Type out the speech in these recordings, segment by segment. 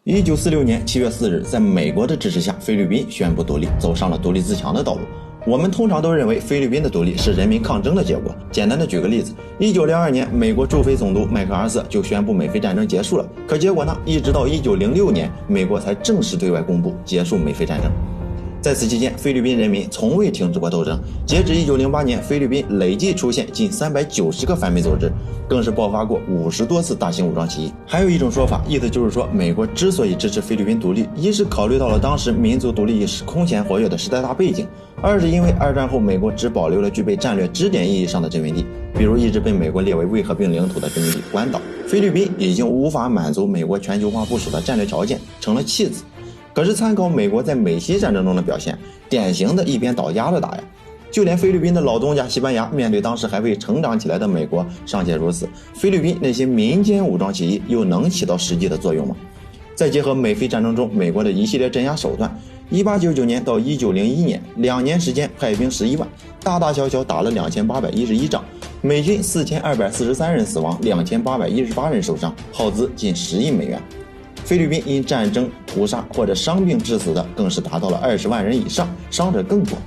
1946年7月4日，在美国的支持下，菲律宾宣布独立，走上了独立自强的道路。我们通常都认为菲律宾的独立是人民抗争的结果。简单的举个例子，1902年，美国驻菲总督麦克阿瑟就宣布美菲战争结束了。可结果呢，一直到1906年，美国才正式对外公布结束美菲战争。在此期间，菲律宾人民从未停止过斗争。截止1908年，菲律宾累计出现近390个反美组织，更是爆发过50多次大型武装起义。还有一种说法，意思就是说，美国之所以支持菲律宾独立，一是考虑到了当时民族独立意识空前活跃的时代大背景，二是因为二战后美国只保留了具备战略支点意义上的殖民地，比如一直被美国列为未合并领土的殖民地关岛。菲律宾已经无法满足美国全球化部署的战略条件，成了弃子。可是参考美国在美西战争中的表现，典型的一边倒压着打呀。就连菲律宾的老东家西班牙面对当时还未成长起来的美国尚且如此，菲律宾那些民间武装起义又能起到实际的作用吗？再结合美菲战争中美国的一系列镇压手段，1899年到1901年2年时间，派兵11万，大大小小打了2811仗，美军4243人死亡，2818人受伤，耗资近10亿美元。菲律宾因战争屠杀或者伤病致死的更是达到了20万人以上，伤者更多。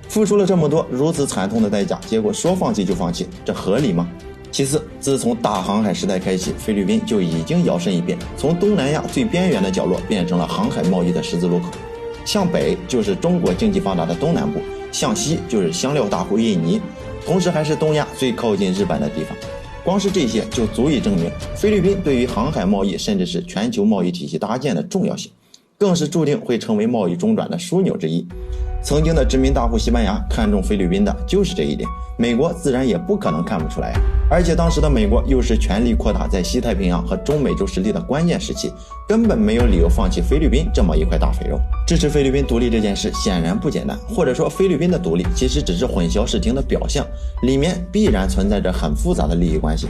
付出了这么多如此惨痛的代价，结果说放弃就放弃，这合理吗？其次，自从大航海时代开启，菲律宾就已经摇身一变，从东南亚最边缘的角落变成了航海贸易的十字路口。向北就是中国经济发达的东南部，向西就是香料大户印尼，同时还是东亚最靠近日本的地方。光是这些就足以证明菲律宾对于航海贸易甚至是全球贸易体系搭建的重要性，更是注定会成为贸易中转的枢纽之一。曾经的殖民大户西班牙看中菲律宾的就是这一点，美国自然也不可能看不出来呀。而且当时的美国又是全力扩大在西太平洋和中美洲实力的关键时期，根本没有理由放弃菲律宾这么一块大肥肉。支持菲律宾独立这件事显然不简单，或者说菲律宾的独立其实只是混淆视听的表象，里面必然存在着很复杂的利益关系。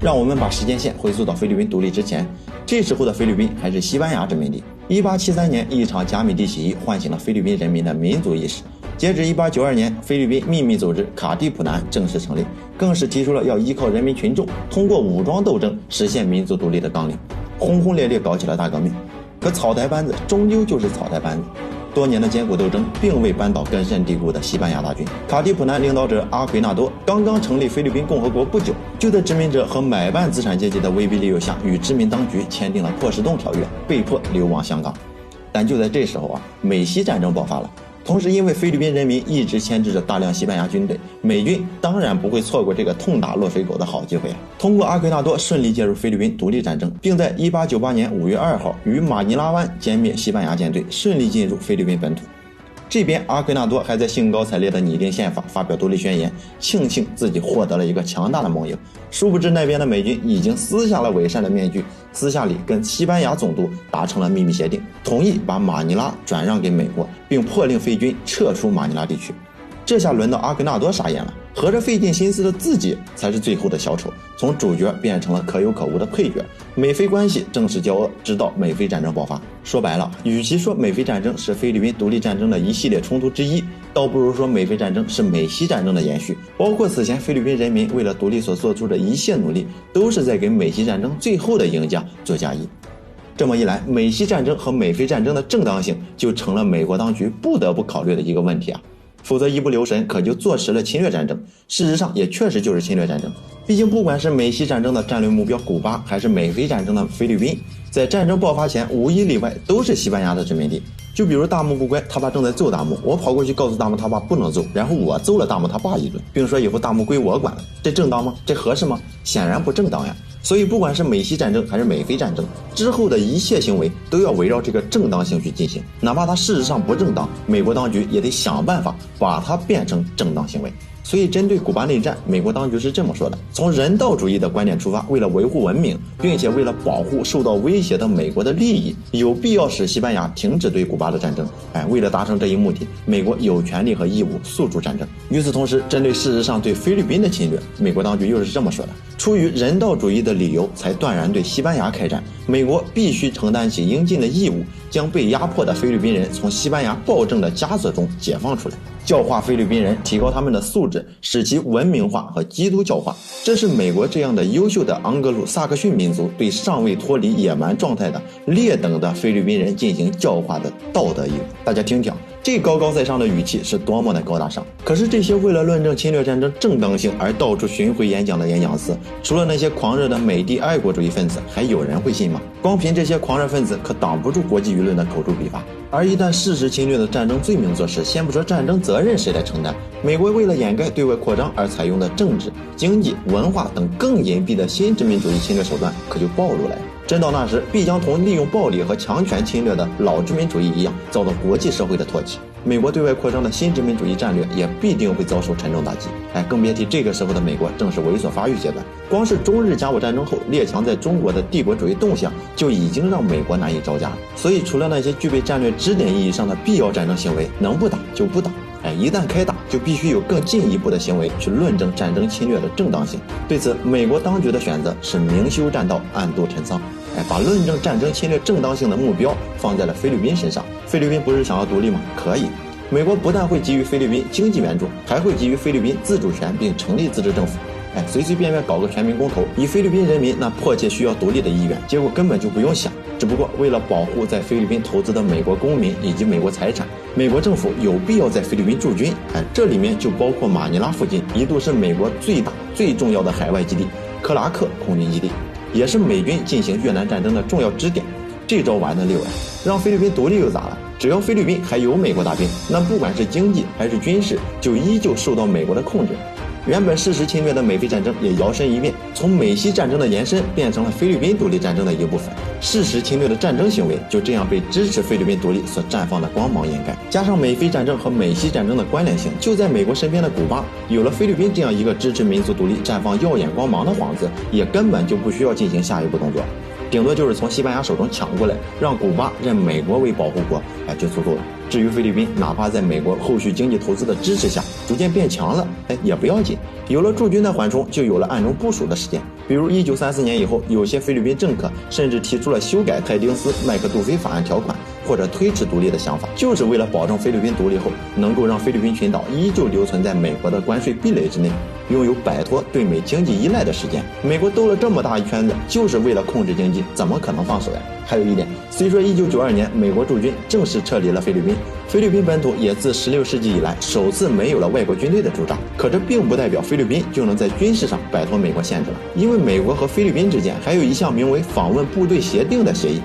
让我们把时间线回溯到菲律宾独立之前，这时候的菲律宾还是西班牙殖民地。1873年，一场甲米地起义唤醒了菲律宾人民的民族意识。截止1892年，菲律宾秘密组织卡蒂普南正式成立，更是提出了要依靠人民群众通过武装斗争实现民族独立的纲领，轰轰烈烈搞起了大革命。可草台班子终究就是草台班子，多年的艰苦斗争并未扳倒根深蒂固的西班牙大军。卡蒂普南领导者阿奎纳多刚刚成立菲律宾共和国不久，就在殖民者和买办资产阶级的威逼利诱下，与殖民当局签订了破石洞条约，被迫流亡香港。但就在这时候美西战争爆发了。同时因为菲律宾人民一直牵制着大量西班牙军队，美军当然不会错过这个痛打落水狗的好机会。通过阿奎纳多顺利介入菲律宾独立战争，并在1898年5月2号于马尼拉湾歼灭西班牙舰队，顺利进入菲律宾本土。这边阿奎纳多还在兴高采烈地拟定宪法，发表独立宣言，庆幸自己获得了一个强大的盟友。殊不知那边的美军已经撕下了伪善的面具，私下里跟西班牙总督达成了秘密协定，同意把马尼拉转让给美国，并迫令菲军撤出马尼拉地区。这下轮到阿奎纳多傻眼了，合着费尽心思的自己才是最后的小丑，从主角变成了可有可无的配角。美菲关系正式交恶，直到美菲战争爆发。说白了，与其说美菲战争是菲律宾独立战争的一系列冲突之一，倒不如说美菲战争是美西战争的延续。包括此前菲律宾人民为了独立所做出的一切努力，都是在给美西战争最后的赢家做嫁衣。这么一来，美西战争和美菲战争的正当性就成了美国当局不得不考虑的一个问题啊。否则一不留神可就坐实了侵略战争。事实上也确实就是侵略战争，毕竟不管是美西战争的战略目标古巴，还是美菲战争的菲律宾，在战争爆发前无一例外都是西班牙的殖民地。就比如大木不乖，他爸正在揍大木，我跑过去告诉大木他爸不能揍，然后我揍了大木他爸一顿，并说以后大木归我管了，这正当吗？这合适吗？显然不正当呀。所以不管是美西战争还是美菲战争，之后的一切行为都要围绕这个正当性去进行，哪怕它事实上不正当，美国当局也得想办法把它变成正当行为。所以针对古巴内战，美国当局是这么说的：从人道主义的观点出发，为了维护文明，并且为了保护受到威胁的美国的利益，有必要使西班牙停止对古巴的战争。为了达成这一目的，美国有权利和义务诉诸战争。与此同时，针对事实上对菲律宾的侵略，美国当局又是这么说的：出于人道主义的理由，才断然对西班牙开战，美国必须承担起应尽的义务，将被压迫的菲律宾人从西班牙暴政的枷锁中解放出来。教化菲律宾人，提高他们的素质，使其文明化和基督教化。这是美国这样的优秀的盎格鲁撒克逊民族对尚未脱离野蛮状态的劣等的菲律宾人进行教化的道德义务。大家听听，这高高在上的语气是多么的高大上。可是这些为了论证侵略战争正当性而到处巡回演讲的演讲词，除了那些狂热的美帝爱国主义分子，还有人会信吗？光凭这些狂热分子可挡不住国际舆论的口诛笔伐。而一旦事实侵略的战争罪名坐实，先不说战争责任谁来承担，美国为了掩盖对外扩张而采用的政治、经济、文化等更隐蔽的新殖民主义侵略手段可就暴露来了。真到那时，必将同利用暴力和强权侵略的老殖民主义一样，遭到国际社会的唾弃。美国对外扩张的新殖民主义战略也必定会遭受沉重打击。更别提这个时候的美国正是猥琐发育阶段。光是中日甲午战争后，列强在中国的帝国主义动向就已经让美国难以招架了。所以，除了那些具备战略支点意义上的必要战争行为，能不打就不打。一旦开打，就必须有更进一步的行为去论证战争侵略的正当性。对此，美国当局的选择是明修栈道，暗度陈仓。把论证战争侵略正当性的目标放在了菲律宾身上。菲律宾不是想要独立吗？可以。美国不但会给予菲律宾经济援助，还会给予菲律宾自主权，并成立自治政府。随随便便搞个全民公投，以菲律宾人民那迫切需要独立的意愿，结果根本就不用想。只不过为了保护在菲律宾投资的美国公民以及美国财产，美国政府有必要在菲律宾驻军。这里面就包括马尼拉附近一度是美国最大最重要的海外基地克拉克空军基地，也是美军进行越南战争的重要支点。这招玩的溜呀！让菲律宾独立又咋了？只要菲律宾还有美国大兵，那不管是经济还是军事，就依旧受到美国的控制。原本事实侵略的美菲战争也摇身一变，从美西战争的延伸变成了菲律宾独立战争的一部分。事实侵略的战争行为就这样被支持菲律宾独立所绽放的光芒掩盖。加上美菲战争和美西战争的关联性，就在美国身边的古巴有了菲律宾这样一个支持民族独立、绽放耀眼光芒的幌子，也根本就不需要进行下一步动作，顶多就是从西班牙手中抢过来，让古巴认美国为保护国，就足够了。至于菲律宾，哪怕在美国后续经济投资的支持下逐渐变强了，也不要紧。有了驻军的缓冲，就有了暗中部署的时间。比如1934年以后，有些菲律宾政客甚至提出了修改泰丁斯麦克杜菲法案条款，或者推迟独立的想法，就是为了保证菲律宾独立后能够让菲律宾群岛依旧留存在美国的关税壁垒之内，拥有摆脱对美经济依赖的时间。美国兜了这么大一圈子，就是为了控制经济，怎么可能放手呀？还有一点，虽说1992年美国驻军正式撤离了菲律宾，菲律宾本土也自16世纪以来首次没有了外国军队的驻扎，可这并不代表菲律宾就能在军事上摆脱美国限制了，因为美国和菲律宾之间还有一项名为访问部队协定的协议，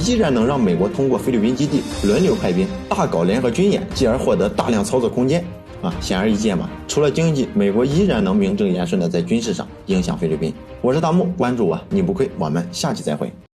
依然能让美国通过菲律宾基地轮流派兵，大搞联合军演，继而获得大量操作空间。显而易见嘛，除了经济，美国依然能名正言顺的在军事上影响菲律宾。我是大木，关注我，你不亏。我们下期再会。